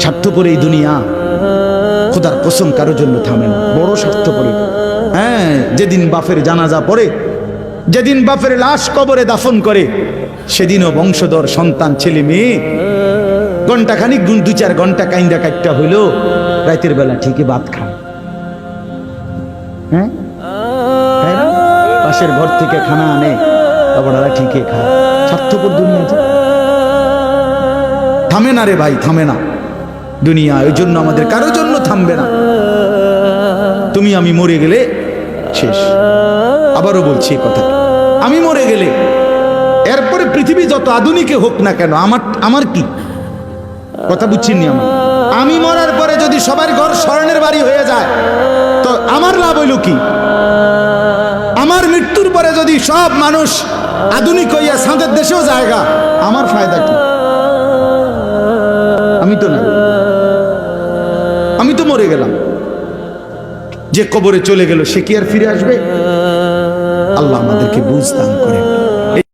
স্বার্থপর এই দুনিয়া, খোদার কসম কারোর জন্য থামে না, বড় স্বার্থপর। হ্যাঁ, যেদিন বাপের জানাজা পড়ে, যেদিন বাপের লাশ কবরে দাফন করে, সেদিনও বংশধর সন্তান ছেলে মেয়ে ঘন্টাখানিক 2-4 ঘন্টা কাইন্দা কাটটা হইলো, রাতের বেলা ঠিকই ভাত খায়। হ্যাঁ, পাশের ঘর থেকে খানা আনে, বাবারা ঠিকই খায়। স্বার্থপর দুনিয়া, থামে না রে ভাই, থামে না দুনিয়া। ওই জন্য আমাদের কারোর জন্য থামবে না। তুমি আমি মরে গেলে শেষ। আবারও বলছি কথা, আমি মরে গেলে এরপরে পৃথিবী যত আধুনিকে হোক না কেন, আমার কি কথা বুঝছেন? আমি মরার পরে যদি সবার ঘর স্বর্ণের বাড়ি হয়ে যায়, তো আমার লাভ হইল কি? আমার মৃত্যুর পরে যদি সব মানুষ আধুনিক হইয়া সাঁদের দেশেও জায়গা, আমার ফায়দা কি? আমি তো না, আমি তো মরে গেলাম। যে কবরে চলে গেল সে কি আর ফিরে আসবে? আল্লাহ আমাদেরকে বুঝ দান করেন।